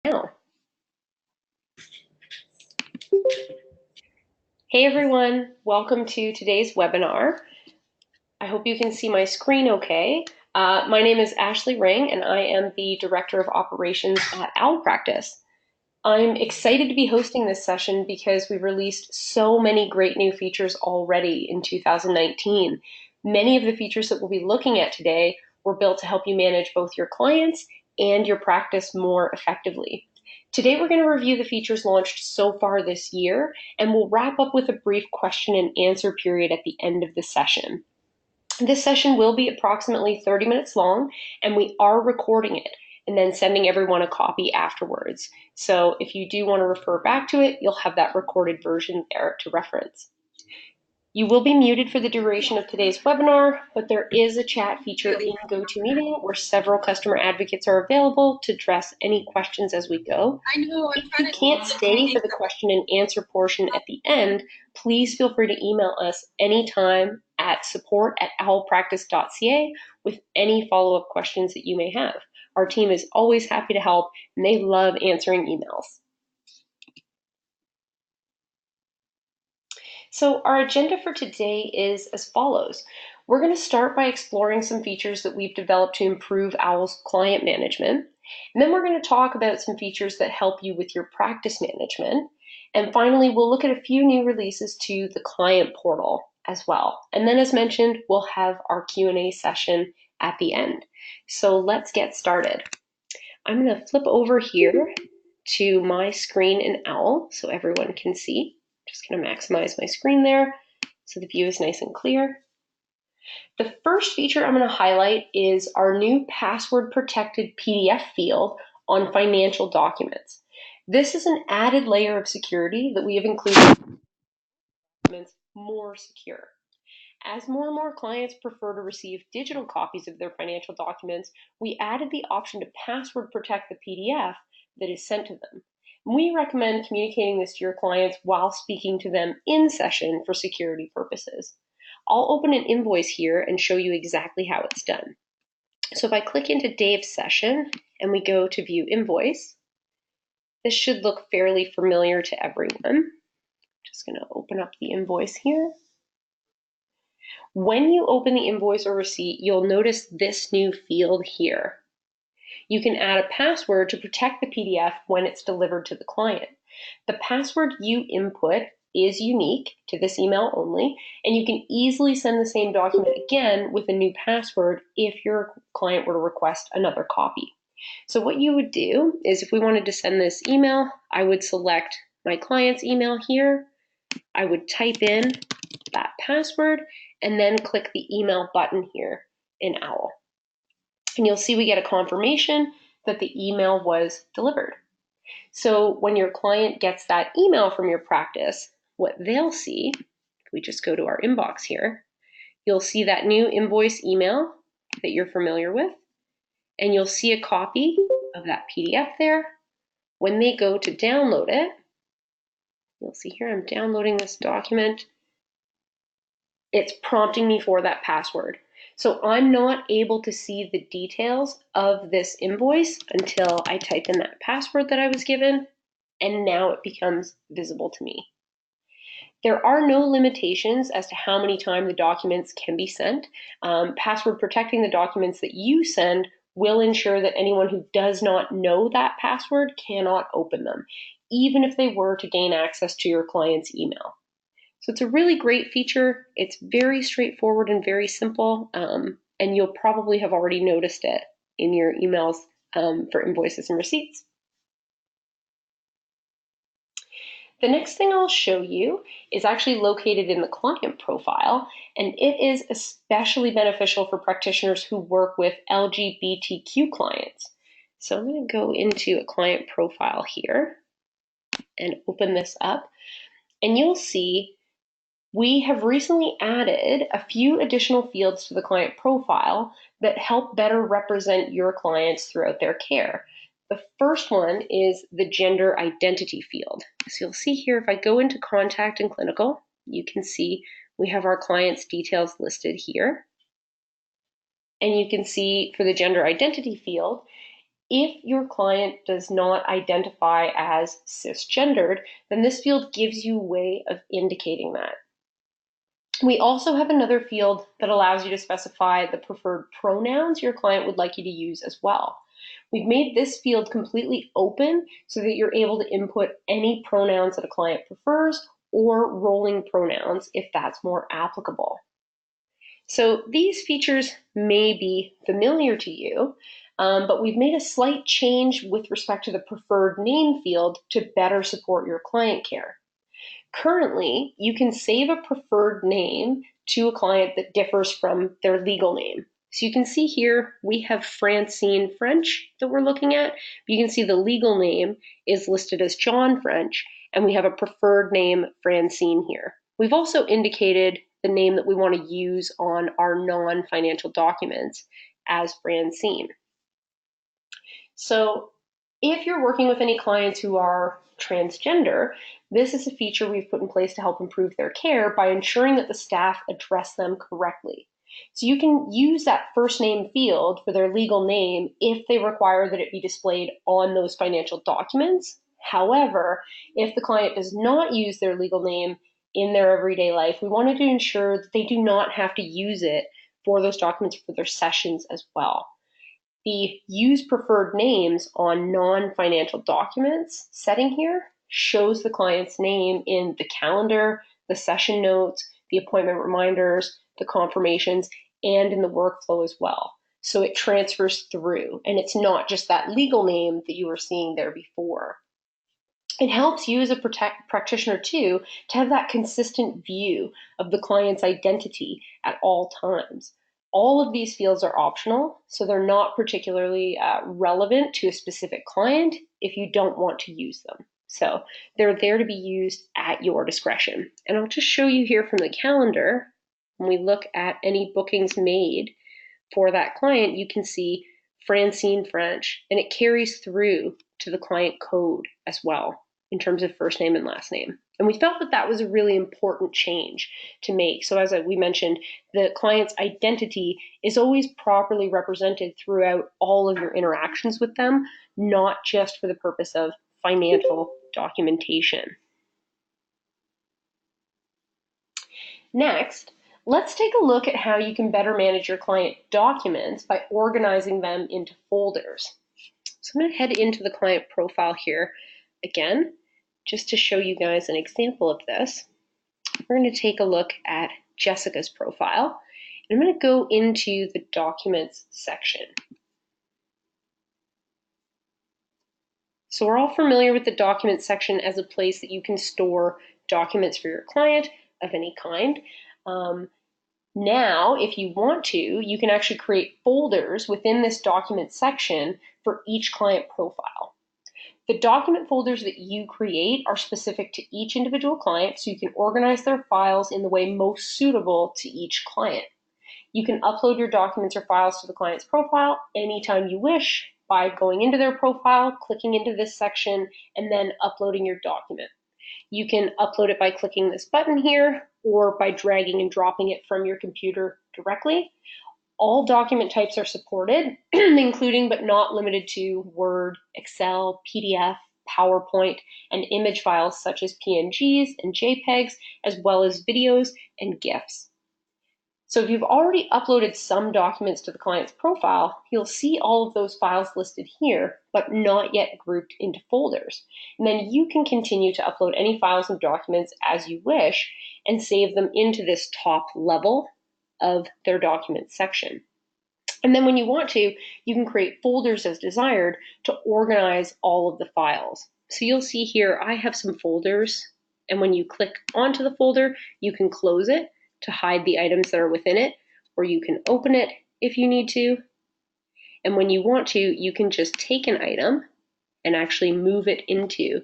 now. Hey everyone, welcome to today's webinar. I hope you can see my screen okay. My name is Ashley Ring and I am the Director of Operations at Owl Practice. I'm excited to be hosting this session because we've released so many great new features already in 2019. Many of the features that we'll be looking at today were built to help you manage both your clients and your practice more effectively. Today we're going to review the features launched so far this year, and we'll wrap up with a brief question and answer period at the end of the session. This session will be approximately 30 minutes long, and we are recording it and then sending everyone a copy afterwards. So if you do want to refer back to it, you'll have that recorded version there to reference. You will be muted for the duration of today's webinar, but there is a chat feature in GoToMeeting where several customer advocates are available to address any questions as we go. If you can't stay for the question and answer portion at the end, please feel free to email us anytime at support@owlpractice.ca with any follow-up questions that you may have. Our team is always happy to help, and they love answering emails. So our agenda for today is as follows. We're going to start by exploring some features that we've developed to improve Owl's client management. And then we're going to talk about some features that help you with your practice management. And finally, we'll look at a few new releases to the client portal as well. And then as mentioned, we'll have our Q&A session at the end. So let's get started. I'm going to flip over here to my screen in Owl so everyone can see. Just going to maximize my screen there so the view is nice and clear. The first feature I'm going to highlight is our new password protected PDF field on financial documents. This is an added layer of security that we have included to make documents more secure. As more and more clients prefer to receive digital copies of their financial documents, we added the option to password protect the PDF that is sent to them. We recommend communicating this to your clients while speaking to them in session for security purposes. I'll open an invoice here and show you exactly how it's done. So if I click into Dave's session and we go to view invoice, this should look fairly familiar to everyone. Just going to open up the invoice here. When you open the invoice or receipt, you'll notice this new field here. You can add a password to protect the PDF when it's delivered to the client. The password you input is unique to this email only, and you can easily send the same document again with a new password if your client were to request another copy. So what you would do is if we wanted to send this email, I would select my client's email here. I would type in that password and then click the email button here in Owl. And you'll see we get a confirmation that the email was delivered. So when your client gets that email from your practice, what they'll see, if we just go to our inbox here, you'll see that new invoice email that you're familiar with, and you'll see a copy of that PDF there. When they go to download it, you'll see here I'm downloading this document. It's prompting me for that password. So I'm not able to see the details of this invoice until I type in that password that I was given, and now it becomes visible to me. There are no limitations as to how many times the documents can be sent. Password protecting the documents that you send will ensure that anyone who does not know that password cannot open them, even if they were to gain access to your client's email. So it's a really great feature. It's very straightforward and very simple, and you'll probably have already noticed it in your emails for invoices and receipts. The next thing I'll show you is actually located in the client profile, and it is especially beneficial for practitioners who work with LGBTQ clients. So I'm going to go into a client profile here and open this up, and you'll see we have recently added a few additional fields to the client profile that help better represent your clients throughout their care. The first one is the gender identity field. So you'll see here, if I go into contact and clinical, you can see we have our client's details listed here. And you can see for the gender identity field, If your client does not identify as cisgendered, then this field gives you a way of indicating that. We also have another field that allows you to specify the preferred pronouns your client would like you to use as well. We've made this field completely open so that you're able to input any pronouns that a client prefers or rolling pronouns if that's more applicable. So these features may be familiar to you, but we've made a slight change with respect to the preferred name field to better support your client care. Currently, you can save a preferred name to a client that differs from their legal name. So you can see here we have Francine French that we're looking at. You can see the legal name is listed as John French, and we have a preferred name, Francine, here. We've also indicated the name that we want to use on our non-financial documents as Francine. So if you're working with any clients who are transgender, this is a feature we've put in place to help improve their care by ensuring that the staff address them correctly. So you can use that first name field for their legal name if they require that it be displayed on those financial documents. However, if the client does not use their legal name in their everyday life, we wanted to ensure that they do not have to use it for those documents for their sessions as well. The use preferred names on non-financial documents setting here shows the client's name in the calendar, the session notes, the appointment reminders, the confirmations, and in the workflow as well. So it transfers through, and it's not just that legal name that you were seeing there before. It helps you as a practitioner too to have that consistent view of the client's identity at all times. All of these fields are optional, so they're not particularly relevant to a specific client if you don't want to use them. So they're there to be used at your discretion. And I'll just show you here from the calendar, when we look at any bookings made for that client, you can see Francine French, and it carries through to the client code as well in terms of first name and last name. And we felt that that was a really important change to make. So as we mentioned, the client's identity is always properly represented throughout all of your interactions with them, not just for the purpose of financial documentation. Next, let's take a look at how you can better manage your client documents by organizing them into folders. So I'm going to head into the client profile here again, just to show you guys an example of this. We're going to take a look at Jessica's profile, and I'm going to go into the Documents section. So we're all familiar with the Documents section as a place that you can store documents for your client of any kind. Now, if you want to, you can actually create folders within this document section for each client profile. The document folders that you create are specific to each individual client, so you can organize their files in the way most suitable to each client. You can upload your documents or files to the client's profile anytime you wish by going into their profile, clicking into this section, and then uploading your document. You can upload it by clicking this button here or by dragging and dropping it from your computer directly. All document types are supported, including but not limited to Word, Excel, PDF, PowerPoint, and image files such as PNGs and JPEGs, as well as videos and GIFs. So if you've already uploaded some documents to the client's profile, you'll see all of those files listed here, but not yet grouped into folders. And then you can continue to upload any files and documents as you wish and save them into this top level of their document section. And then when you want to, you can create folders as desired to organize all of the files. So you'll see here, I have some folders, and when you click onto the folder, you can close it to hide the items that are within it, or you can open it if you need to. And when you want to, you can just take an item and actually move it into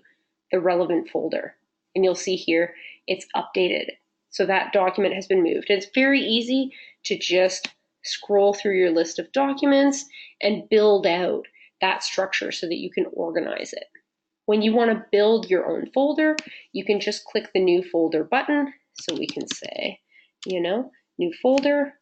the relevant folder. And you'll see here, it's updated. So that document has been moved. It's very easy to just scroll through your list of documents and build out that structure so that you can organize it. When you want to build your own folder, you can just click the new folder button. So we can say, new folder,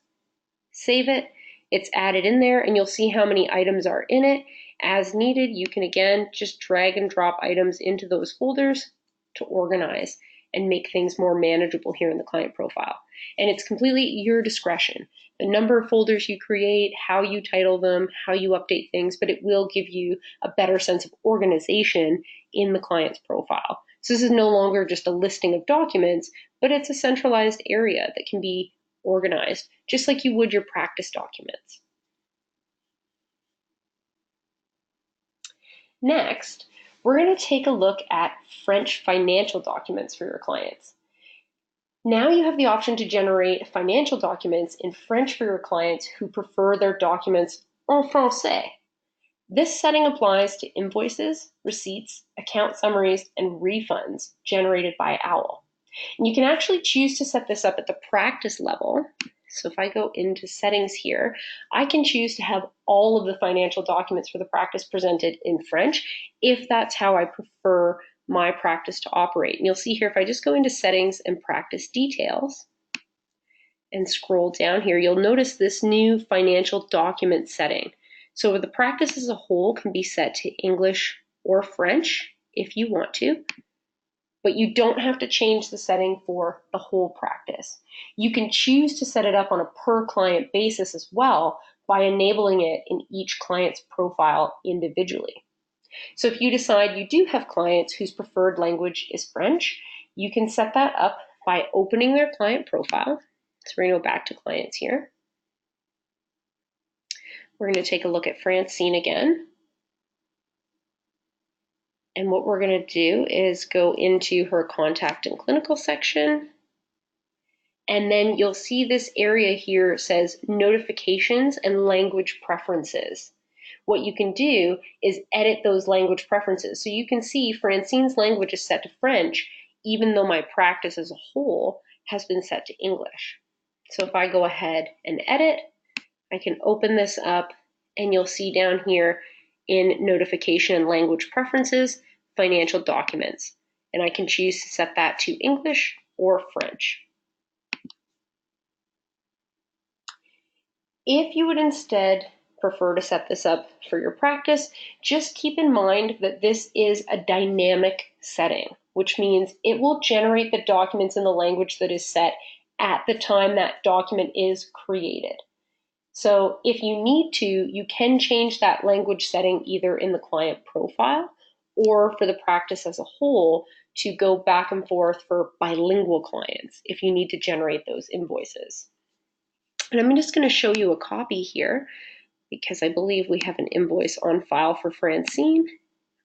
save it. It's added in there, and you'll see how many items are in it. as needed, you can again just drag and drop items into those folders to organize and make things more manageable here in the client profile. And it's completely your discretion. The number of folders you create, how you title them, how you update things, but it will give you a better sense of organization in the client's profile. So this is no longer just a listing of documents, but it's a centralized area that can be organized, just like you would your practice documents. Next, we're going to take a look at French financial documents for your clients. Now you have the option to generate financial documents in French for your clients who prefer their documents en français. This setting applies to invoices, receipts, account summaries, and refunds generated by OWL. And you can actually choose to set this up at the practice level. So if I go into settings here, I can choose to have all of the financial documents for the practice presented in French if that's how I prefer my practice to operate. And you'll see here, if I just go into settings and practice details and scroll down here, you'll notice this new financial document setting. So the practice as a whole can be set to English or French if you want to, but you don't have to change the setting for the whole practice. You can choose to set it up on a per client basis as well by enabling it in each client's profile individually. So if you decide you do have clients whose preferred language is French, you can set that up by opening their client profile. So we're going to go back to clients here. We're going to take a look at Francine again. And what we're going to do is go into her contact and clinical section. And then you'll see this area here says notifications and language preferences. What you can do is edit those language preferences. So you can see Francine's language is set to French, even though my practice as a whole has been set to English. So if I go ahead and edit, I can open this up and you'll see down here in notification and language preferences, financial documents. And I can choose to set that to English or French. If you would instead prefer to set this up for your practice, just keep in mind that this is a dynamic setting, which means it will generate the documents in the language that is set at the time that document is created. So if you need to, you can change that language setting either in the client profile or for the practice as a whole to go back and forth for bilingual clients if you need to generate those invoices. And I'm just going to show you a copy here because I believe we have an invoice on file for Francine.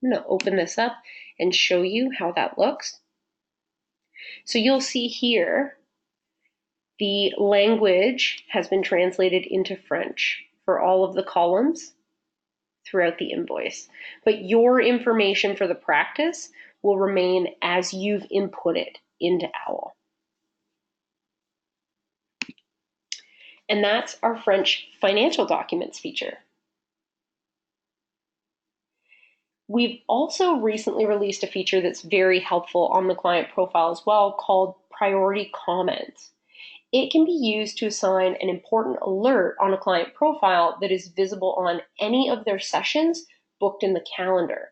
I'm going to open this up and show you how that looks. So you'll see here the language has been translated into French for all of the columns throughout the invoice. But your information for the practice will remain as you've inputted into OWL. And that's our French financial documents feature. We've also recently released a feature that's very helpful on the client profile as well called priority comments. It can be used to assign an important alert on a client profile that is visible on any of their sessions booked in the calendar.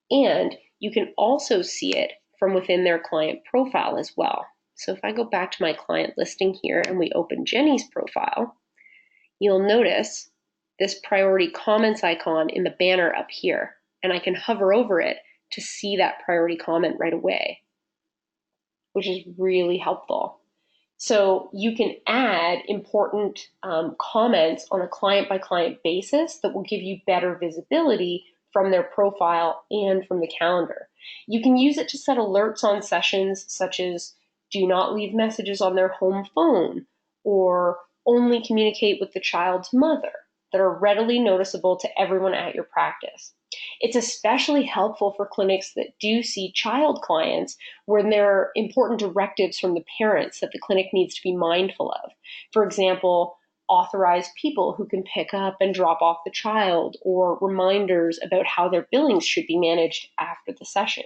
And you can also see it from within their client profile as well. So if I go back to my client listing here and we open Jenny's profile, you'll notice this priority comments icon in the banner up here. And I can hover over it to see that priority comment right away, which is really helpful. So you can add important comments on a client-by-client basis that will give you better visibility from their profile and from the calendar. You can use it to set alerts on sessions such as do not leave messages on their home phone or only communicate with the child's mother that are readily noticeable to everyone at your practice. It's especially helpful for clinics that do see child clients when there are important directives from the parents that the clinic needs to be mindful of. For example, authorized people who can pick up and drop off the child, or reminders about how their billings should be managed after the session.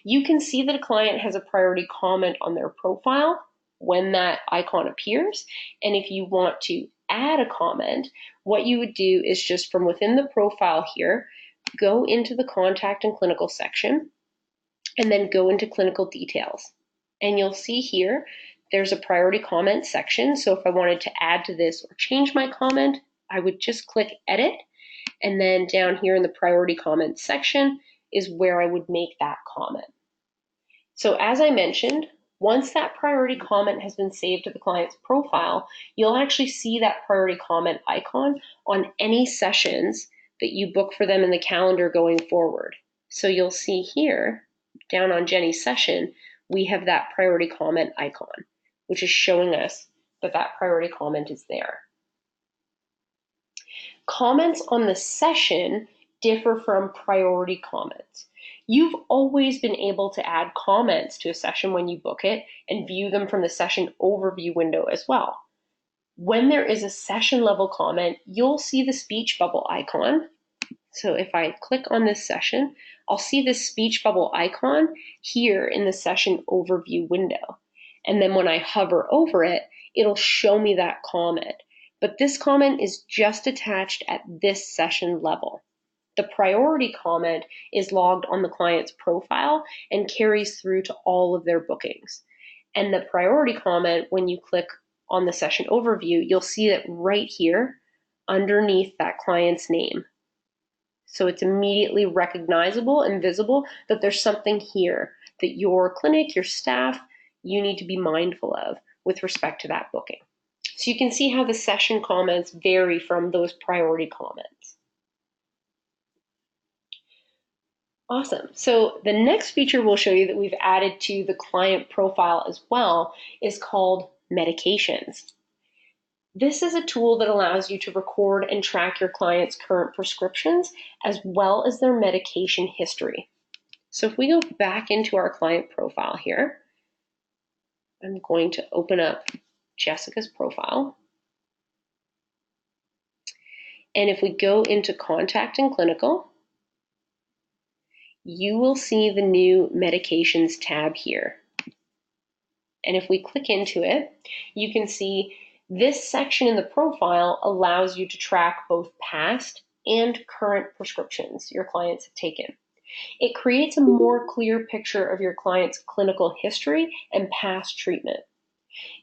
You can see that a client has a priority comment on their profile when that icon appears, and if you want to add a comment, what you would do is just from within the profile here, go into the contact and clinical section, and then go into clinical details. And you'll see here, there's a priority comment section. So if I wanted to add to this or change my comment, I would just click edit. And then down here in the priority comment section is where I would make that comment. So as I mentioned, once that priority comment has been saved to the client's profile, you'll actually see that priority comment icon on any sessions that you book for them in the calendar going forward. So you'll see here, down on Jenny's session, we have that priority comment icon, which is showing us that that priority comment is there. Comments on the session differ from priority comments. You've always been able to add comments to a session when you book it and view them from the session overview window as well. When there is a session level comment, you'll see the speech bubble icon. So if I click on this session, I'll see this speech bubble icon here in the session overview window. And then when I hover over it, it'll show me that comment. But this comment is just attached at this session level. The priority comment is logged on the client's profile and carries through to all of their bookings. And the priority comment, when you click on the session overview, you'll see it right here underneath that client's name. So it's immediately recognizable and visible that there's something here that your clinic, your staff, you need to be mindful of with respect to that booking. So you can see how the session comments vary from those priority comments. Awesome. So the next feature we'll show you that we've added to the client profile as well is called medications. This is a tool that allows you to record and track your client's current prescriptions as well as their medication history. So if we go back into our client profile here, I'm going to open up Jessica's profile. And if we go into Contact and Clinical, you will see the new Medications tab here. And if we click into it, you can see this section in the profile allows you to track both past and current prescriptions your clients have taken. It creates a more clear picture of your client's clinical history and past treatment.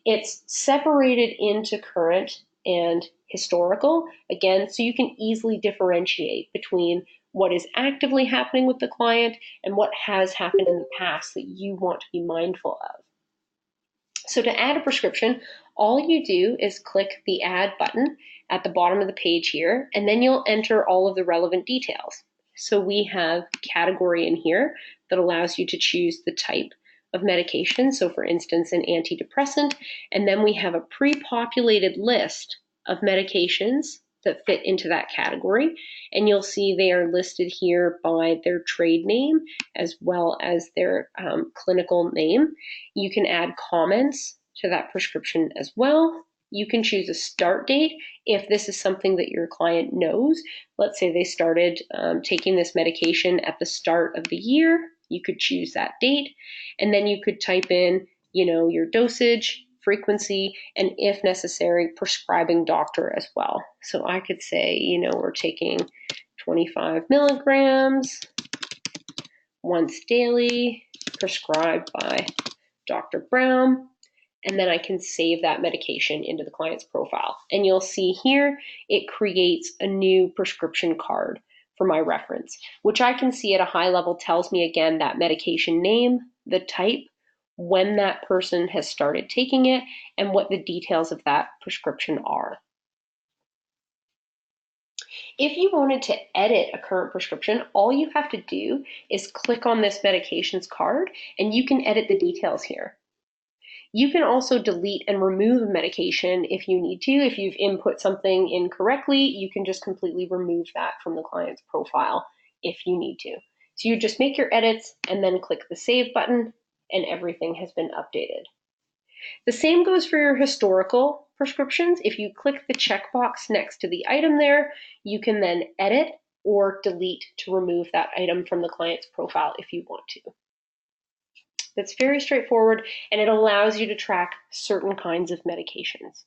It's separated into current and historical, again, so you can easily differentiate between what is actively happening with the client and what has happened in the past that you want to be mindful of. So to add a prescription, all you do is click the Add button at the bottom of the page here, and then you'll enter all of the relevant details. So we have category in here that allows you to choose the type of medication. So for instance, an antidepressant, and then we have a pre-populated list of medications that fit into that category. And you'll see they are listed here by their trade name as well as their clinical name. You can add comments to that prescription as well. You can choose a start date if this is something that your client knows. Let's say they started taking this medication at the start of the year. You could choose that date, and then you could type in, your dosage, frequency, and if necessary, prescribing doctor as well. So I could say, we're taking 25 milligrams once daily, prescribed by Dr. Brown. And then I can save that medication into the client's profile. And you'll see here, it creates a new prescription card for my reference, which I can see at a high level tells me again that medication name, the type, when that person has started taking it, and what the details of that prescription are. If you wanted to edit a current prescription, all you have to do is click on this medications card and you can edit the details here. You can also delete and remove a medication if you need to. If you've input something incorrectly, you can just completely remove that from the client's profile if you need to. So you just make your edits and then click the Save button and everything has been updated. The same goes for your historical prescriptions. If you click the checkbox next to the item there, you can then edit or delete to remove that item from the client's profile if you want to. That's very straightforward, and it allows you to track certain kinds of medications.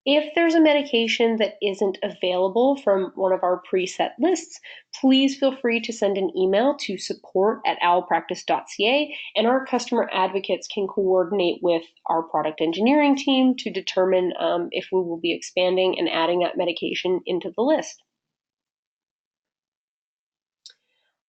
If there's a medication that isn't available from one of our preset lists, please feel free to send an email to support@owlpractice.ca, and our customer advocates can coordinate with our product engineering team to determine if we will be expanding and adding that medication into the list.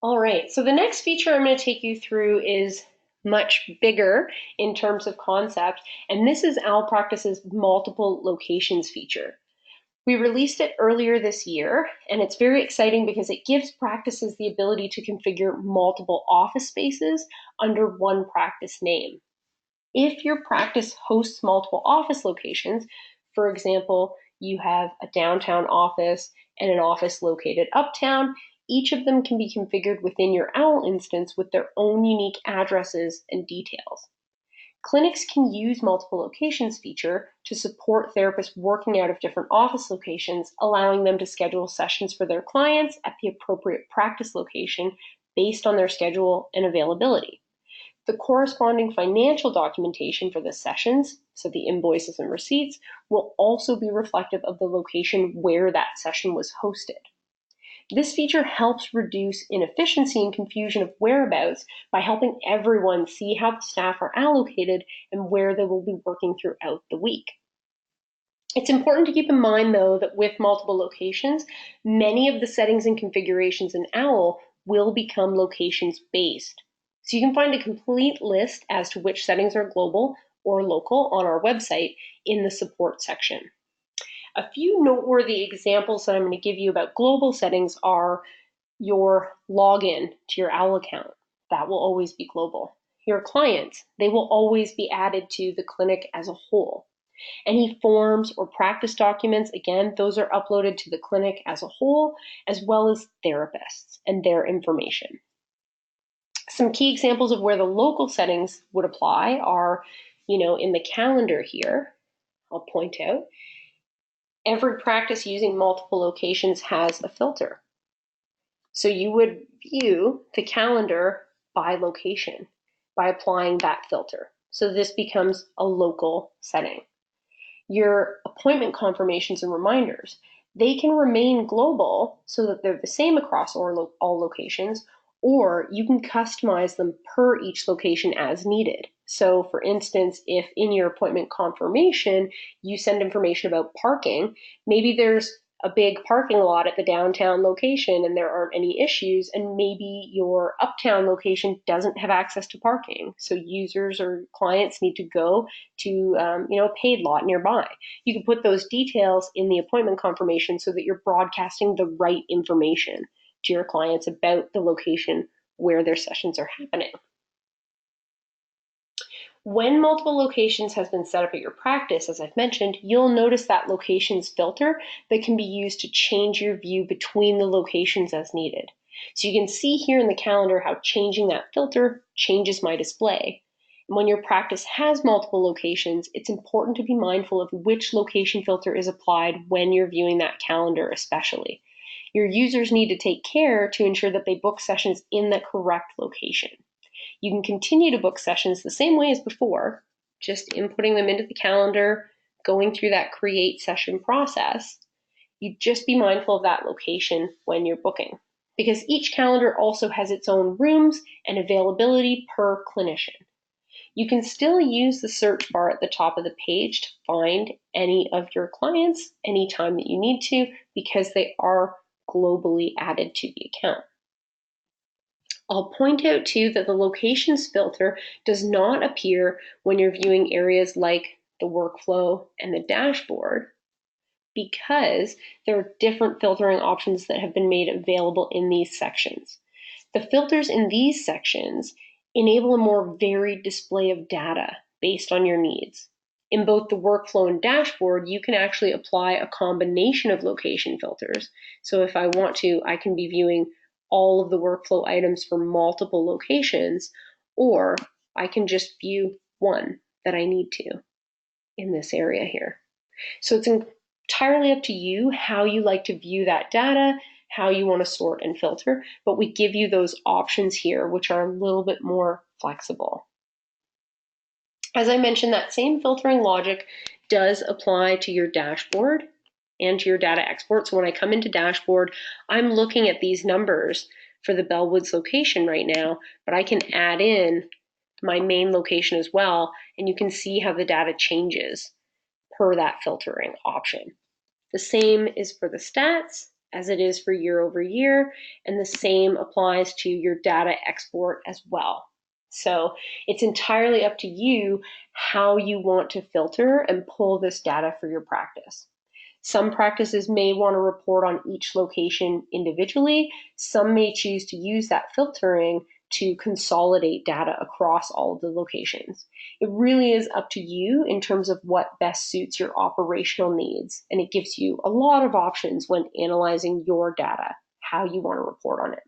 All right, so the next feature I'm going to take you through is much bigger in terms of concept, and this is Owl Practice's multiple locations feature. We released it earlier this year, and it's very exciting because it gives practices the ability to configure multiple office spaces under one practice name. If your practice hosts multiple office locations, for example, you have a downtown office and an office located uptown, each of them can be configured within your OWL instance with their own unique addresses and details. Clinics can use multiple locations feature to support therapists working out of different office locations, allowing them to schedule sessions for their clients at the appropriate practice location based on their schedule and availability. The corresponding financial documentation for the sessions, so the invoices and receipts, will also be reflective of the location where that session was hosted. This feature helps reduce inefficiency and confusion of whereabouts by helping everyone see how the staff are allocated and where they will be working throughout the week. It's important to keep in mind, though, that with multiple locations, many of the settings and configurations in OWL will become locations-based. So you can find a complete list as to which settings are global or local on our website in the support section. A few noteworthy examples that I'm going to give you about global settings are your login to your OWL account. That will always be global. Your clients, they will always be added to the clinic as a whole. Any forms or practice documents, again, those are uploaded to the clinic as a whole, as well as therapists and their information. Some key examples of where the local settings would apply are, in the calendar here, I'll point out, every practice using multiple locations has a filter. So you would view the calendar by location by applying that filter. So this becomes a local setting. Your appointment confirmations and reminders, they can remain global so that they're the same across all locations, or you can customize them per each location as needed. So for instance, if in your appointment confirmation, you send information about parking, maybe there's a big parking lot at the downtown location and there aren't any issues, and maybe your uptown location doesn't have access to parking. So users or clients need to go to a paid lot nearby. You can put those details in the appointment confirmation so that you're broadcasting the right information to your clients about the location where their sessions are happening. When multiple locations has been set up at your practice, as I've mentioned, you'll notice that locations filter that can be used to change your view between the locations as needed. So you can see here in the calendar how changing that filter changes my display. And when your practice has multiple locations, it's important to be mindful of which location filter is applied when you're viewing that calendar especially. Your users need to take care to ensure that they book sessions in the correct location. You can continue to book sessions the same way as before, just inputting them into the calendar, going through that create session process. You just be mindful of that location when you're booking, because each calendar also has its own rooms and availability per clinician. You can still use the search bar at the top of the page to find any of your clients anytime that you need to, because they are globally added to the account. I'll point out too that the locations filter does not appear when you're viewing areas like the workflow and the dashboard, because there are different filtering options that have been made available in these sections. The filters in these sections enable a more varied display of data based on your needs. In both the workflow and dashboard, you can actually apply a combination of location filters. So if I want to, I can be viewing all of the workflow items for multiple locations, or I can just view one that I need to in this area here. So it's entirely up to you how you like to view that data, how you want to sort and filter, but we give you those options here, which are a little bit more flexible. As I mentioned, that same filtering logic does apply to your dashboard and to your data export. So when I come into dashboard, I'm looking at these numbers for the Bellwoods location right now, but I can add in my main location as well, and you can see how the data changes per that filtering option. The same is for the stats as it is for year over year, and the same applies to your data export as well. So it's entirely up to you how you want to filter and pull this data for your practice. Some practices may want to report on each location individually. Some may choose to use that filtering to consolidate data across all of the locations. It really is up to you in terms of what best suits your operational needs, and it gives you a lot of options when analyzing your data, how you want to report on it.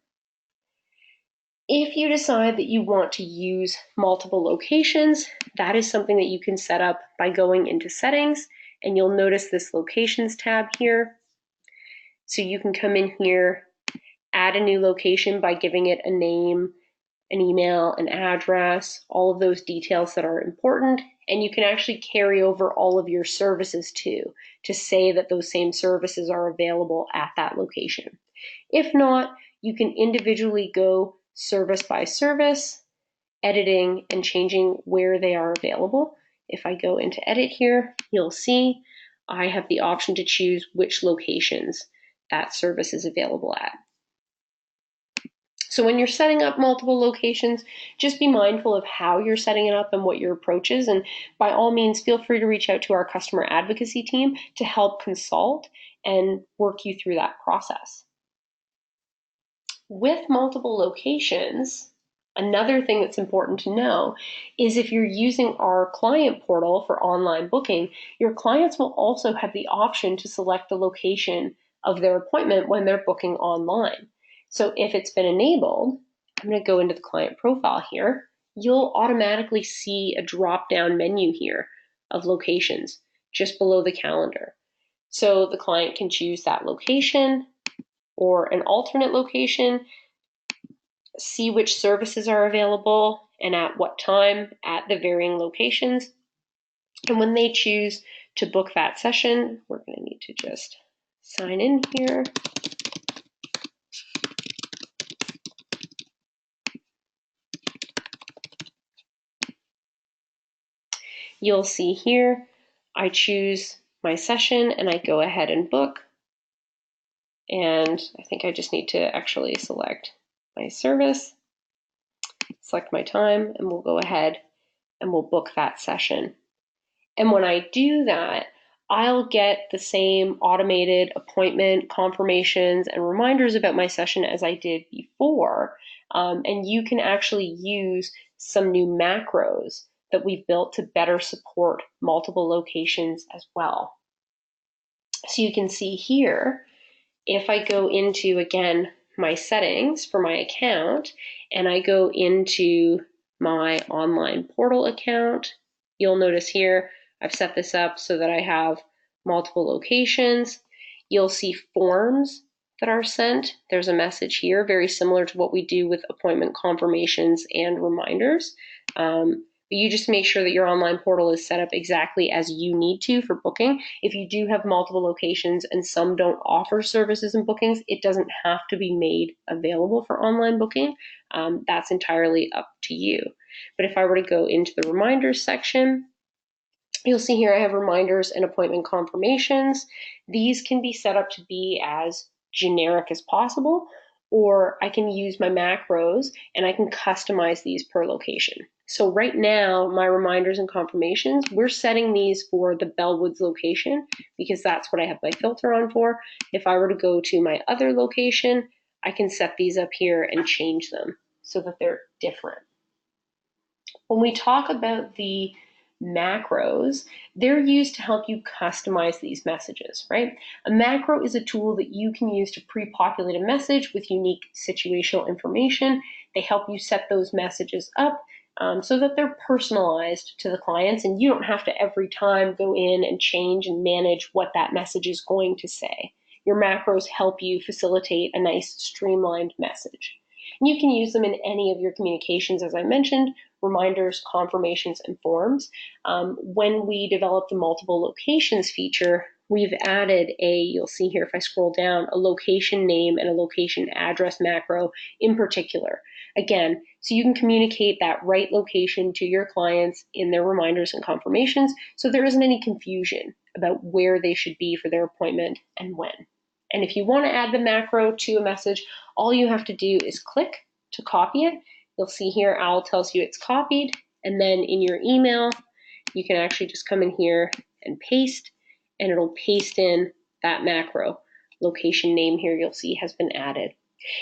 If you decide that you want to use multiple locations, that is something that you can set up by going into settings, and you'll notice this locations tab here. So you can come in here, add a new location by giving it a name, an email, an address, all of those details that are important, and you can actually carry over all of your services too, to say that those same services are available at that location. If not, you can individually go service by service, editing and changing where they are available. If I go into edit here, you'll see I have the option to choose which locations that service is available at. So when you're setting up multiple locations, just be mindful of how you're setting it up and what your approach is. And by all means, feel free to reach out to our customer advocacy team to help consult and work you through that process. With multiple locations, another thing that's important to know is if you're using our client portal for online booking, your clients will also have the option to select the location of their appointment when they're booking online. So if it's been enabled, I'm going to go into the client profile here, you'll automatically see a drop-down menu here of locations just below the calendar. So the client can choose that location or an alternate location, see which services are available and at what time at the varying locations. And when they choose to book that session, we're going to need to just sign in here. You'll see here, I choose my session and I go ahead and book. And I think I just need to actually select my service, select my time, and we'll go ahead and we'll book that session. And when I do that, I'll get the same automated appointment confirmations and reminders about my session as I did before. And you can actually use some new macros that we've built to better support multiple locations as well. So you can see here, if I go into, again, my settings for my account, and I go into my online portal account, you'll notice here, I've set this up so that I have multiple locations. You'll see forms that are sent. There's a message here, very similar to what we do with appointment confirmations and reminders. But you just make sure that your online portal is set up exactly as you need to for booking. If you do have multiple locations and some don't offer services and bookings, it doesn't have to be made available for online booking. That's entirely up to you. But if I were to go into the reminders section, you'll see here I have reminders and appointment confirmations. These can be set up to be as generic as possible, or I can use my macros and I can customize these per location. So right now, my reminders and confirmations, we're setting these for the Bellwoods location because that's what I have my filter on for. If I were to go to my other location, I can set these up here and change them so that they're different. When we talk about the macros, they're used to help you customize these messages, right? A macro is a tool that you can use to pre-populate a message with unique situational information. They help you set those messages up so that they're personalized to the clients, and you don't have to every time go in and change and manage what that message is going to say. Your macros help you facilitate a nice streamlined message. And you can use them in any of your communications, as I mentioned, reminders, confirmations, and forms. When we developed the multiple locations feature, we've added you'll see here if I scroll down, a location name and a location address macro in particular. Again, so you can communicate that right location to your clients in their reminders and confirmations, so there isn't any confusion about where they should be for their appointment and when. And if you want to add the macro to a message, all you have to do is click to copy it. You'll see here, OWL tells you it's copied, and then in your email, you can actually just come in here and paste, and it'll paste in that macro. Location name here you'll see has been added.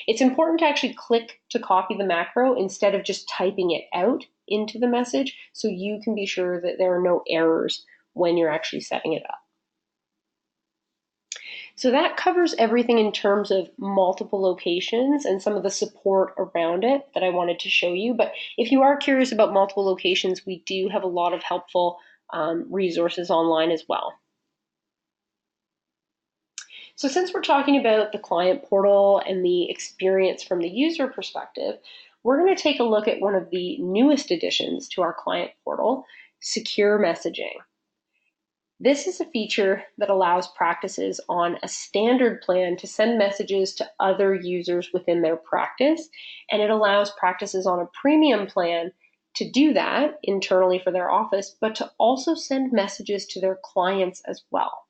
It's important to actually click to copy the macro instead of just typing it out into the message, so you can be sure that there are no errors when you're actually setting it up. So that covers everything in terms of multiple locations and some of the support around it that I wanted to show you. But if you are curious about multiple locations, we do have a lot of helpful resources online as well. So since we're talking about the client portal and the experience from the user perspective, we're going to take a look at one of the newest additions to our client portal, secure messaging. This is a feature that allows practices on a standard plan to send messages to other users within their practice, and it allows practices on a premium plan to do that internally for their office, but to also send messages to their clients as well.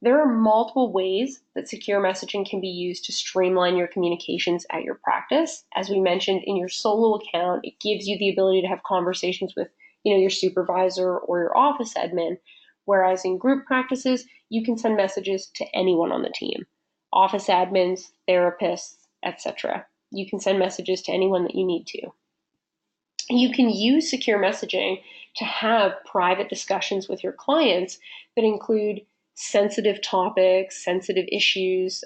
There are multiple ways that secure messaging can be used to streamline your communications at your practice. As we mentioned, in your solo account, it gives you the ability to have conversations with, your supervisor or your office admin, whereas in group practices, you can send messages to anyone on the team, office admins, therapists, etc. You can send messages to anyone that you need to. You can use secure messaging to have private discussions with your clients that include sensitive topics, sensitive issues,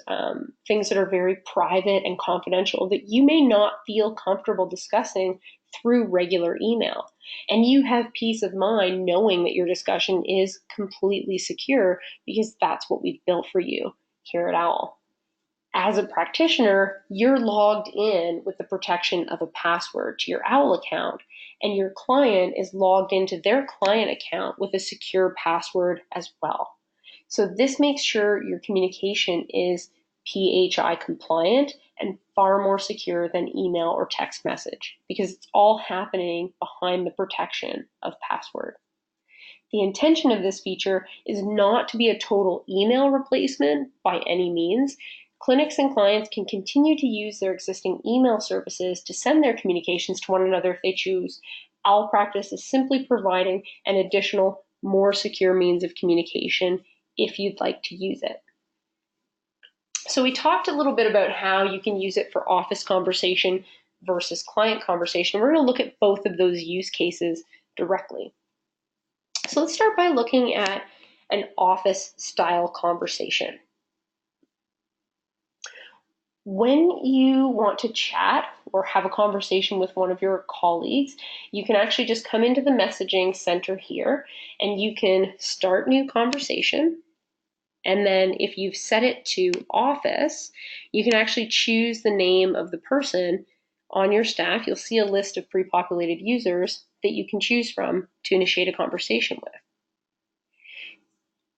things that are very private and confidential that you may not feel comfortable discussing through regular email. And you have peace of mind knowing that your discussion is completely secure because that's what we've built for you here at OWL. As a practitioner, you're logged in with the protection of a password to your OWL account, and your client is logged into their client account with a secure password as well. So this makes sure your communication is PHI compliant and far more secure than email or text message because it's all happening behind the protection of password. The intention of this feature is not to be a total email replacement by any means. Clinics and clients can continue to use their existing email services to send their communications to one another if they choose. OWL Practice is simply providing an additional, more secure means of communication if you'd like to use it. So we talked a little bit about how you can use it for office conversation versus client conversation. We're going to look at both of those use cases directly. So let's start by looking at an office style conversation. When you want to chat or have a conversation with one of your colleagues, you can actually just come into the messaging center here and you can start new conversation. And then if you've set it to office, you can actually choose the name of the person on your staff. You'll see a list of pre-populated users that you can choose from to initiate a conversation with.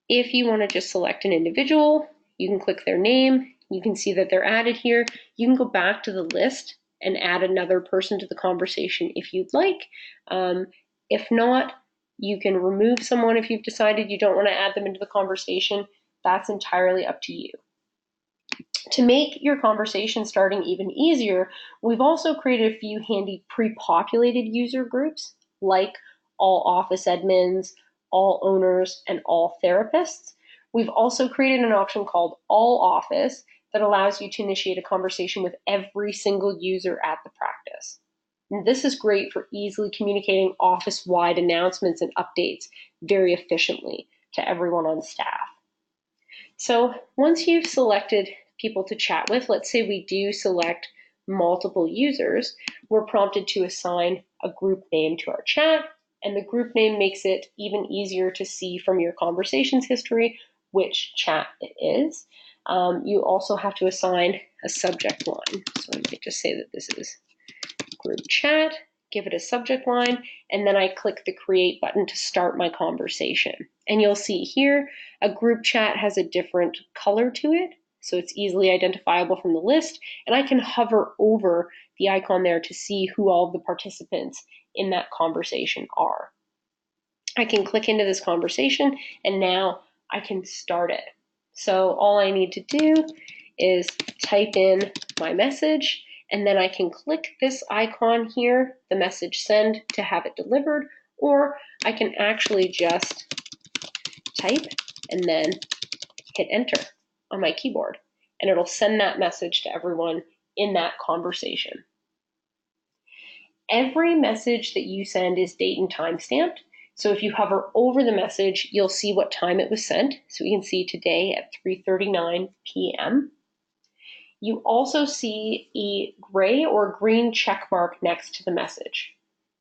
If you want to just select an individual, you can click their name. You can see that they're added here. You can go back to the list and add another person to the conversation if you'd like. If not, you can remove someone if you've decided you don't want to add them into the conversation. That's entirely up to you. To make your conversation starting even easier, we've also created a few handy pre-populated user groups like all office admins, all owners, and all therapists. We've also created an option called All Office that allows you to initiate a conversation with every single user at the practice. And this is great for easily communicating office-wide announcements and updates very efficiently to everyone on staff. So once you've selected people to chat with, let's say we do select multiple users, we're prompted to assign a group name to our chat, and the group name makes it even easier to see from your conversations history which chat it is. You also have to assign a subject line. So I might just say that this is group chat, give it a subject line, and then I click the create button to start my conversation. And you'll see here, a group chat has a different color to it, so it's easily identifiable from the list, and I can hover over the icon there to see who all of the participants in that conversation are. I can click into this conversation, and now I can start it. So all I need to do is type in my message, and then I can click this icon here, the message send, to have it delivered, or I can actually just type and then hit enter on my keyboard, and it'll send that message to everyone in that conversation. Every message that you send is date and time stamped. So if you hover over the message, you'll see what time it was sent. So we can see today at 3:39 p.m. You also see a gray or green check mark next to the message.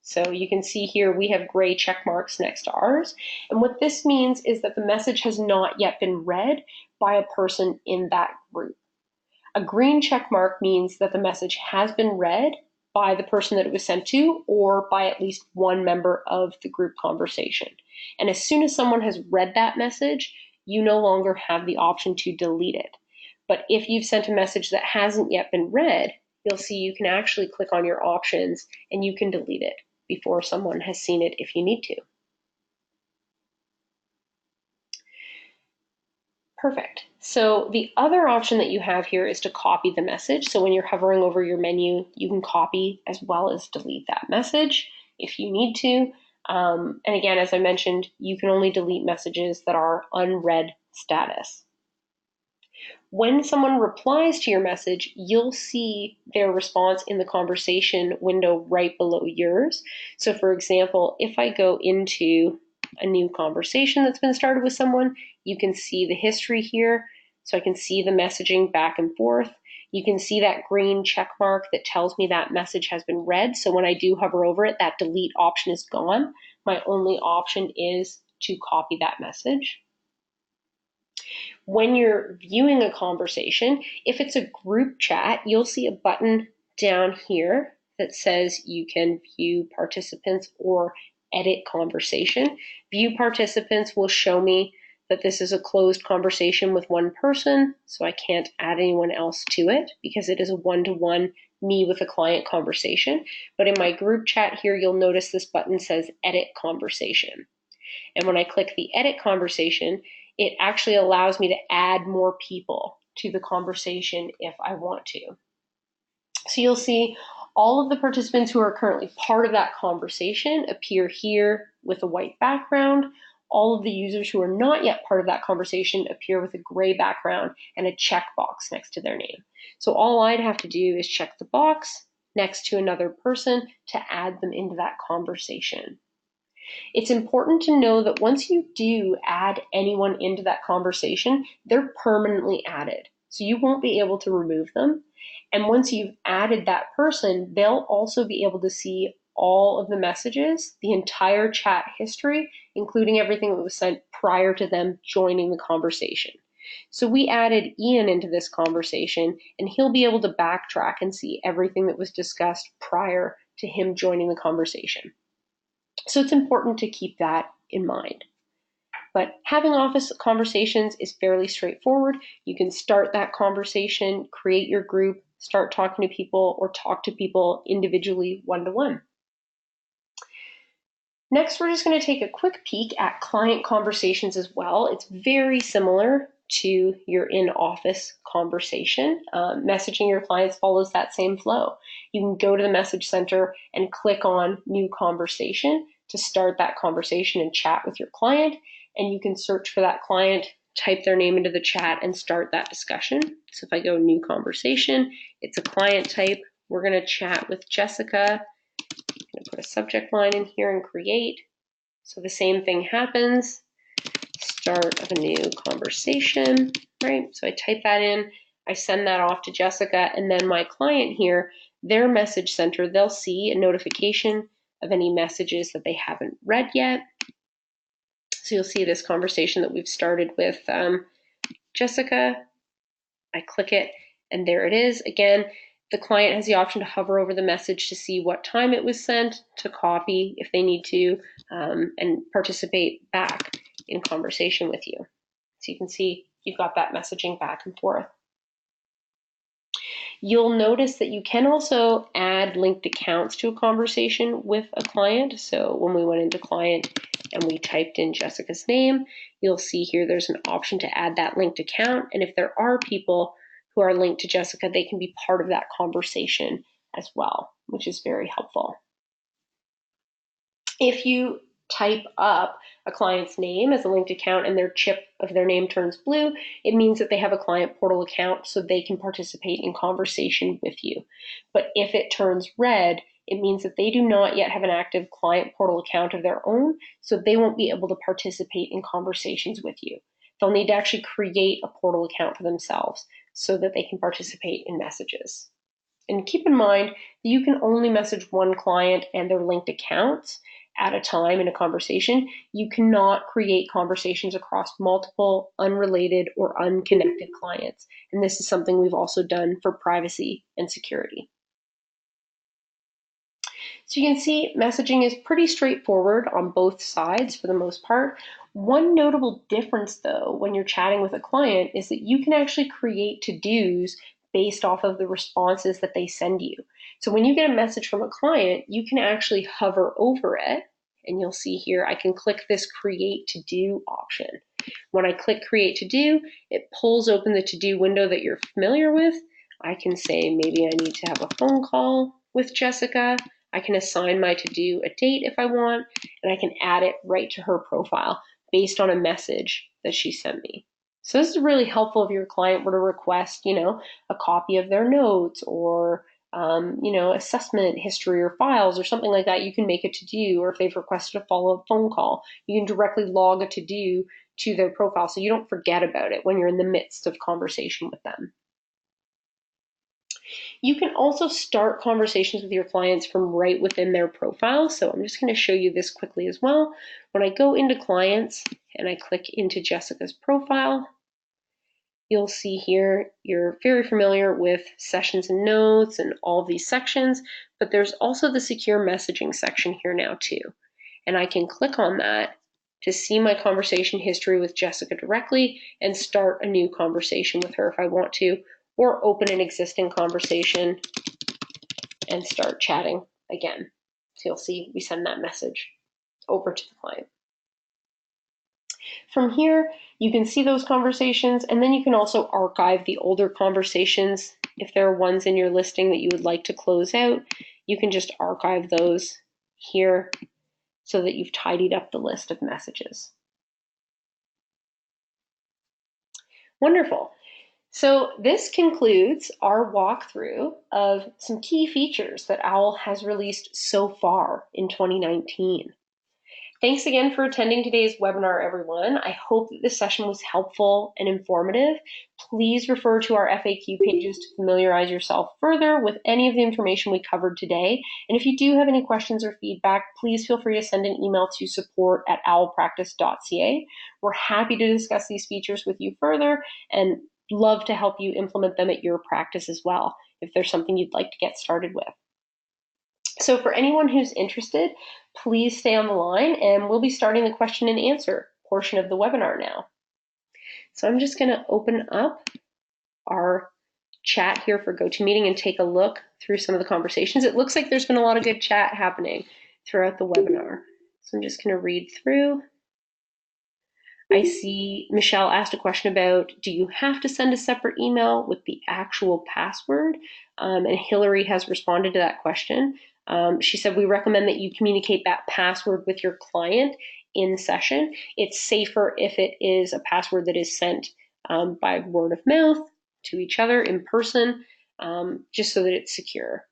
So you can see here we have gray check marks next to ours. And what this means is that the message has not yet been read by a person in that group. A green check mark means that the message has been read by the person that it was sent to, or by at least one member of the group conversation. And as soon as someone has read that message, you no longer have the option to delete it. But if you've sent a message that hasn't yet been read, you'll see you can actually click on your options and you can delete it before someone has seen it if you need to. Perfect. So the other option that you have here is to copy the message. So when you're hovering over your menu, you can copy as well as delete that message if you need to. And again, as I mentioned, you can only delete messages that are unread status. When someone replies to your message, you'll see their response in the conversation window right below yours. So for example, if I go into a new conversation that's been started with someone, you can see the history here. So I can see the messaging back and forth. You can see that green check mark that tells me that message has been read. So when I do hover over it, that delete option is gone. My only option is to copy that message. When you're viewing a conversation, if it's a group chat, you'll see a button down here that says you can view participants or edit conversation. View participants will show me that this is a closed conversation with one person, so I can't add anyone else to it because it is a one-to-one me with a client conversation. But in my group chat here, you'll notice this button says edit conversation. And when I click the edit conversation, it actually allows me to add more people to the conversation if I want to. So you'll see all of the participants who are currently part of that conversation appear here with a white background. All of the users who are not yet part of that conversation appear with a gray background and a checkbox next to their name. So all I'd have to do is check the box next to another person to add them into that conversation. It's important to know that once you do add anyone into that conversation, they're permanently added. So you won't be able to remove them. And once you've added that person, they'll also be able to see all of the messages, the entire chat history, including everything that was sent prior to them joining the conversation. So we added Ian into this conversation, and he'll be able to backtrack and see everything that was discussed prior to him joining the conversation. So it's important to keep that in mind. But having office conversations is fairly straightforward. You can start that conversation, create your group, start talking to people, or talk to people individually one-to-one. Next, we're just going to take a quick peek at client conversations as well. It's very similar to your in-office conversation. Messaging your clients follows that same flow. You can go to the message center and click on New Conversation to start that conversation and chat with your client, and you can search for that client, type their name into the chat, and start that discussion. So if I go New Conversation, it's a client type. We're going to chat with Jessica. I'm going to put a subject line in here and create. So the same thing happens. Start of a new conversation, right? So I type that in, I send that off to Jessica, and then my client here, their message center, they'll see a notification of any messages that they haven't read yet. So you'll see this conversation that we've started with Jessica. I click it, And there it is. Again, the client has the option to hover over the message to see what time it was sent, to copy if they need to, and participate back in conversation with you. So you can see you've got that messaging back and forth. You'll notice that you can also add linked accounts to a conversation with a client. So when we went into client and we typed in Jessica's name, you'll see here there's an option to add that linked account. And if there are people who are linked to Jessica, they can be part of that conversation as well, which is very helpful. If you type up a client's name as a linked account and their chip of their name turns blue, it means that they have a client portal account so they can participate in conversation with you. But if it turns red, it means that they do not yet have an active client portal account of their own, so they won't be able to participate in conversations with you. They'll need to actually create a portal account for themselves so that they can participate in messages. And keep in mind that you can only message one client and their linked accounts at a time in a conversation. You cannot create conversations across multiple unrelated or unconnected clients. And this is something we've also done for privacy and security. So you can see messaging is pretty straightforward on both sides for the most part. One notable difference though, when you're chatting with a client, is that you can actually create to-dos based off of the responses that they send you. So when you get a message from a client, you can actually hover over it, and you'll see here I can click this create to-do option. When I click create to-do, it pulls open the to-do window that you're familiar with. I can say maybe I need to have a phone call with Jessica. I can assign my to-do a date if I want, and I can add it right to her profile based on a message that she sent me. So this is really helpful if your client were to request, a copy of their notes or, assessment history or files or something like that. You can make a to-do, or if they've requested a follow-up phone call, you can directly log a to-do to their profile so you don't forget about it when you're in the midst of conversation with them. You can also start conversations with your clients from right within their profile. So I'm just going to show you this quickly as well. When I go into clients and I click into Jessica's profile, you'll see here you're very familiar with sessions and notes and all of these sections, but there's also the secure messaging section here now too. And I can click on that to see my conversation history with Jessica directly and start a new conversation with her if I want to, or open an existing conversation and start chatting again. So you'll see we send that message over to the client. From here, you can see those conversations, and then you can also archive the older conversations. If there are ones in your listing that you would like to close out, you can just archive those here so that you've tidied up the list of messages. Wonderful. So this concludes our walkthrough of some key features that OWL has released so far in 2019. Thanks again for attending today's webinar, everyone. I hope that this session was helpful and informative. Please refer to our FAQ pages to familiarize yourself further with any of the information we covered today. And if you do have any questions or feedback, please feel free to send an email to support@owlpractice.ca. We're happy to discuss these features with you further and love to help you implement them at your practice as well, if there's something you'd like to get started with. So for anyone who's interested, please stay on the line and we'll be starting the question and answer portion of the webinar now. So I'm just going to open up our chat here for GoToMeeting and take a look through some of the conversations. It looks like there's been a lot of good chat happening throughout the webinar. So I'm just going to read through. I see Michelle asked a question about, do you have to send a separate email with the actual password? And Hillary has responded to that question. She said, we recommend that you communicate that password with your client in session. It's safer if it is a password that is sent by word of mouth to each other in person, just so that it's secure.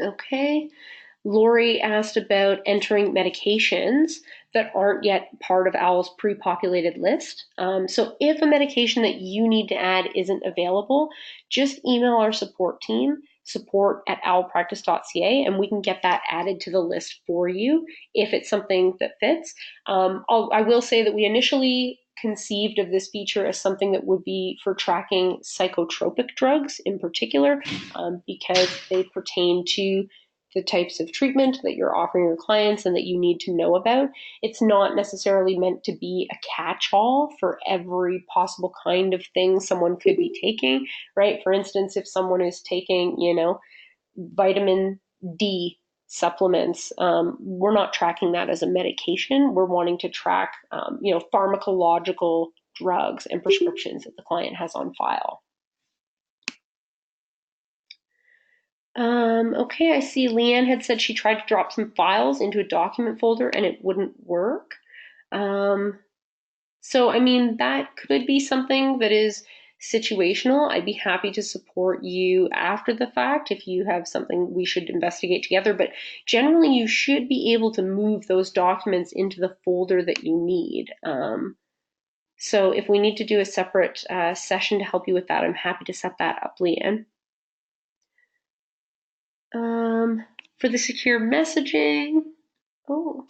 Okay. Lori asked about entering medications that aren't yet part of OWL's pre-populated list. So if a medication that you need to add isn't available, just email our support team, support@owlpractice.ca, and we can get that added to the list for you if it's something that fits. I will say that we initially conceived of this feature as something that would be for tracking psychotropic drugs in particular, because they pertain to the types of treatment that you're offering your clients and that you need to know about. It's not necessarily meant to be a catch-all for every possible kind of thing someone could be taking, right? For instance, if someone is taking, vitamin D supplements, we're not tracking that as a medication. We're wanting to track, pharmacological drugs and prescriptions that the client has on file. Okay, I see Leanne had said she tried to drop some files into a document folder and it wouldn't work. So, that could be something that is situational. I'd be happy to support you after the fact if you have something we should investigate together. But generally, you should be able to move those documents into the folder that you need. So if we need to do a separate session to help you with that, I'm happy to set that up, Leanne. For the secure messaging, oh,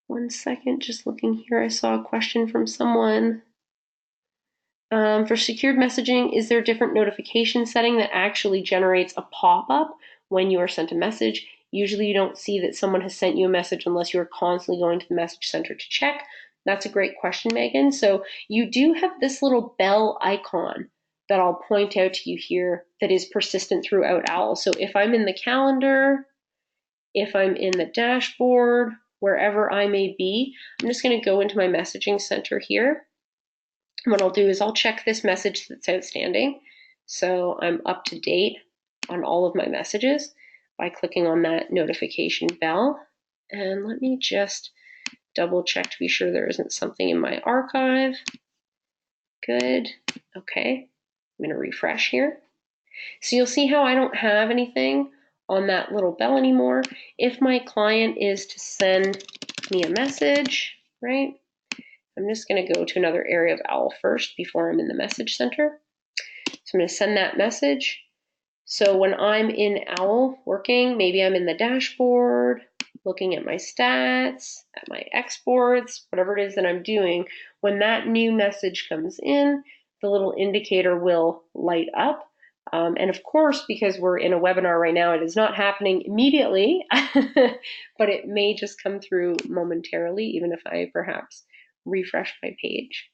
1 second, just looking here, I saw a question from someone. For secured messaging, is there a different notification setting that actually generates a pop-up when you are sent a message? Usually you don't see that someone has sent you a message unless you're constantly going to the message center to check. That's a great question, Megan. So you do have this little bell icon that I'll point out to you here that is persistent throughout OWL. So if I'm in the calendar, if I'm in the dashboard, wherever I may be, I'm just going to go into my messaging center here. What I'll do is I'll check this message that's outstanding. So I'm up to date on all of my messages by clicking on that notification bell. And let me just double check to be sure there isn't something in my archive. Good. Okay. I'm going to refresh here. So you'll see how I don't have anything on that little bell anymore. If my client is to send me a message, right? I'm just going to go to another area of OWL first before I'm in the message center. So I'm going to send that message. So when I'm in OWL working, maybe I'm in the dashboard, looking at my stats, at my exports, whatever it is that I'm doing, when that new message comes in, the little indicator will light up. And of course, because we're in a webinar right now, it is not happening immediately, but it may just come through momentarily, even if I perhaps refresh my page.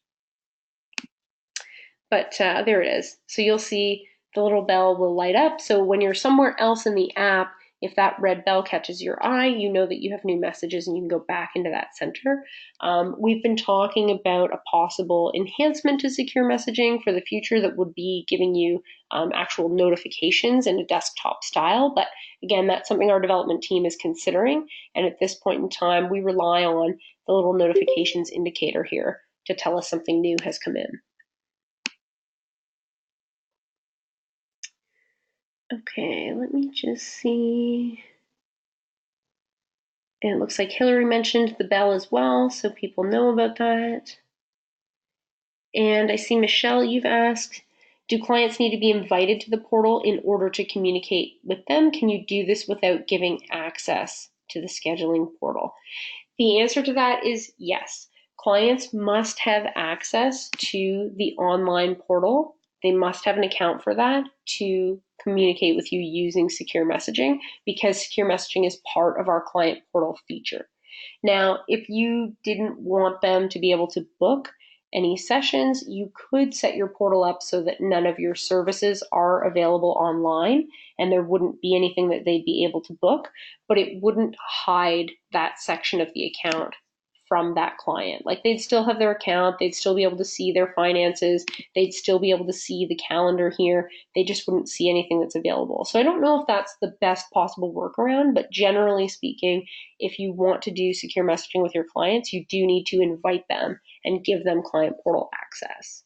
But there it is. So you'll see the little bell will light up. So when you're somewhere else in the app, if that red bell catches your eye, you know that you have new messages and you can go back into that center. We've been talking about a possible enhancement to secure messaging for the future that would be giving you actual notifications in a desktop style. But again, that's something our development team is considering. And at this point in time, we rely on the little notifications indicator here to tell us something new has come in. Okay, let me just see. And it looks like Hillary mentioned the bell as well, so people know about that. And I see, Michelle, you've asked, do clients need to be invited to the portal in order to communicate with them? Can you do this without giving access to the scheduling portal? The answer to that is yes. Clients must have access to the online portal. They must have an account for that to communicate with you using secure messaging, because secure messaging is part of our client portal feature. Now, if you didn't want them to be able to book any sessions, you could set your portal up so that none of your services are available online and there wouldn't be anything that they'd be able to book, but it wouldn't hide that section of the account from that client. Like, they'd still have their account, they'd still be able to see their finances, they'd still be able to see the calendar here, they just wouldn't see anything that's available. So I don't know if that's the best possible workaround, but generally speaking, if you want to do secure messaging with your clients, you do need to invite them and give them client portal access.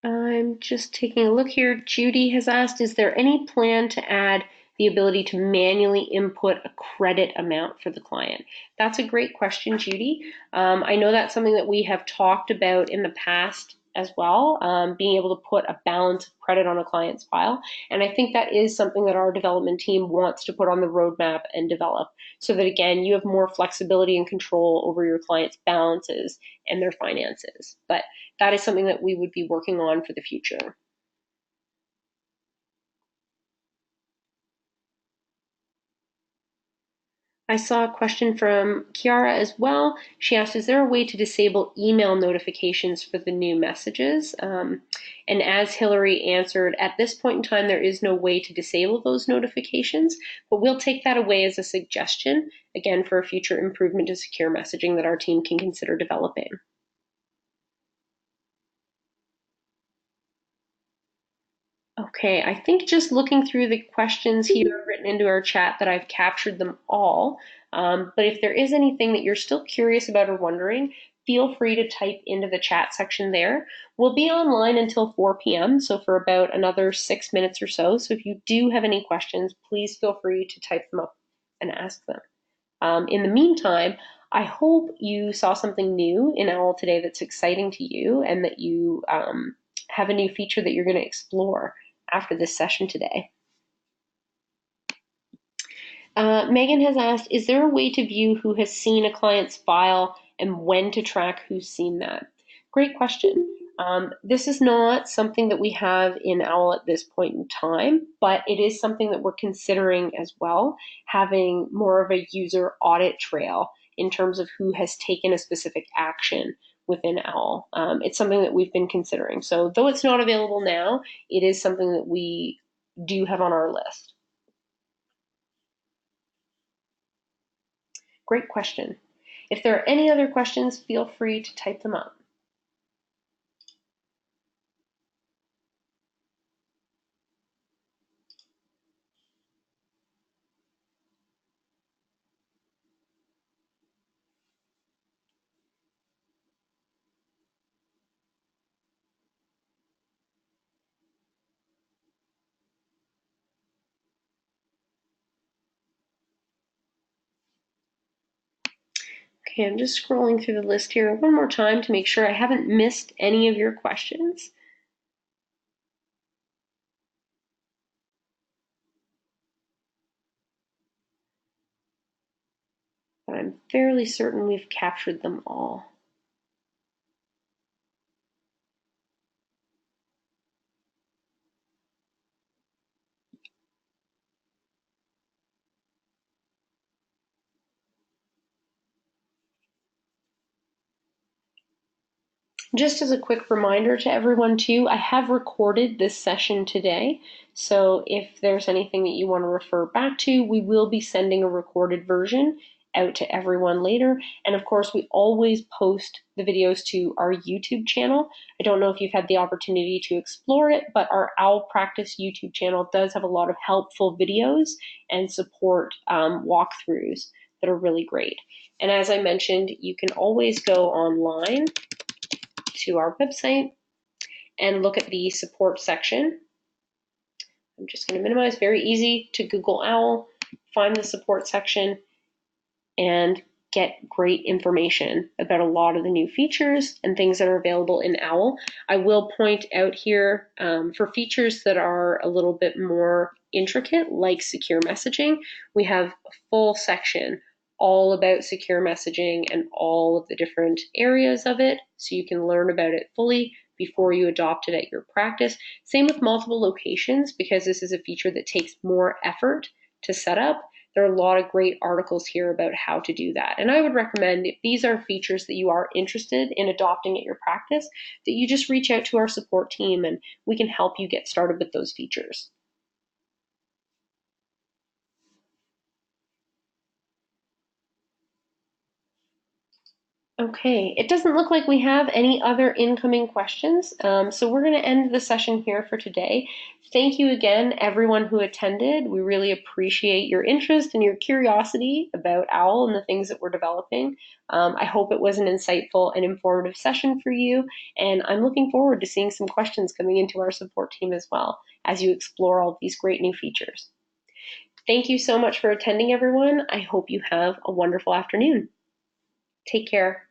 I'm just taking a look here. Judy has asked, is there any plan to add the ability to manually input a credit amount for the client? That's a great question, Judy. I know that's something that we have talked about in the past as well, being able to put a balance of credit on a client's file. And I think that is something that our development team wants to put on the roadmap and develop, so that, again, you have more flexibility and control over your clients' balances and their finances. But that is something that we would be working on for the future. I saw a question from Kiara as well. She asked, is there a way to disable email notifications for the new messages? And as Hillary answered, at this point in time, there is no way to disable those notifications, but we'll take that away as a suggestion, again, for a future improvement to secure messaging that our team can consider developing. Okay, I think just looking through the questions here written into our chat that I've captured them all. But if there is anything that you're still curious about or wondering, feel free to type into the chat section there. We'll be online until 4 p.m., so for about another 6 minutes or so. So if you do have any questions, please feel free to type them up and ask them. In the meantime, I hope you saw something new in OWL today that's exciting to you, and that you have a new feature that you're going to explore after this session today. Megan has asked, is there a way to view who has seen a client's file and when to track who's seen that? Great question. This is not something that we have in OWL at this point in time, but it is something that we're considering as well, having more of a user audit trail in terms of who has taken a specific action within OWL. It's something that we've been considering. So though it's not available now, it is something that we do have on our list. Great question. If there are any other questions, feel free to type them up. Okay, I'm just scrolling through the list here one more time to make sure I haven't missed any of your questions. But I'm fairly certain we've captured them all. Just as a quick reminder to everyone too, I have recorded this session today. So if there's anything that you want to refer back to, we will be sending a recorded version out to everyone later. And of course, we always post the videos to our YouTube channel. I don't know if you've had the opportunity to explore it, but our OWL Practice YouTube channel does have a lot of helpful videos and support walkthroughs that are really great. And as I mentioned, you can always go online to our website and look at the support section. I'm just going to minimize, very easy to Google OWL, find the support section, and get great information about a lot of the new features and things that are available in OWL. I will point out here for features that are a little bit more intricate, like secure messaging, we have a full section all about secure messaging and all of the different areas of it, so you can learn about it fully before you adopt it at your practice. Same with multiple locations, because this is a feature that takes more effort to set up. There are a lot of great articles here about how to do that. And I would recommend, if these are features that you are interested in adopting at your practice, that you just reach out to our support team and we can help you get started with those features. Okay, it doesn't look like we have any other incoming questions, so we're going to end the session here for today. Thank you again, everyone who attended. We really appreciate your interest and your curiosity about OWL and the things that we're developing. I hope it was an insightful and informative session for you, and I'm looking forward to seeing some questions coming into our support team as well as you explore all these great new features. Thank you so much for attending, everyone. I hope you have a wonderful afternoon. Take care.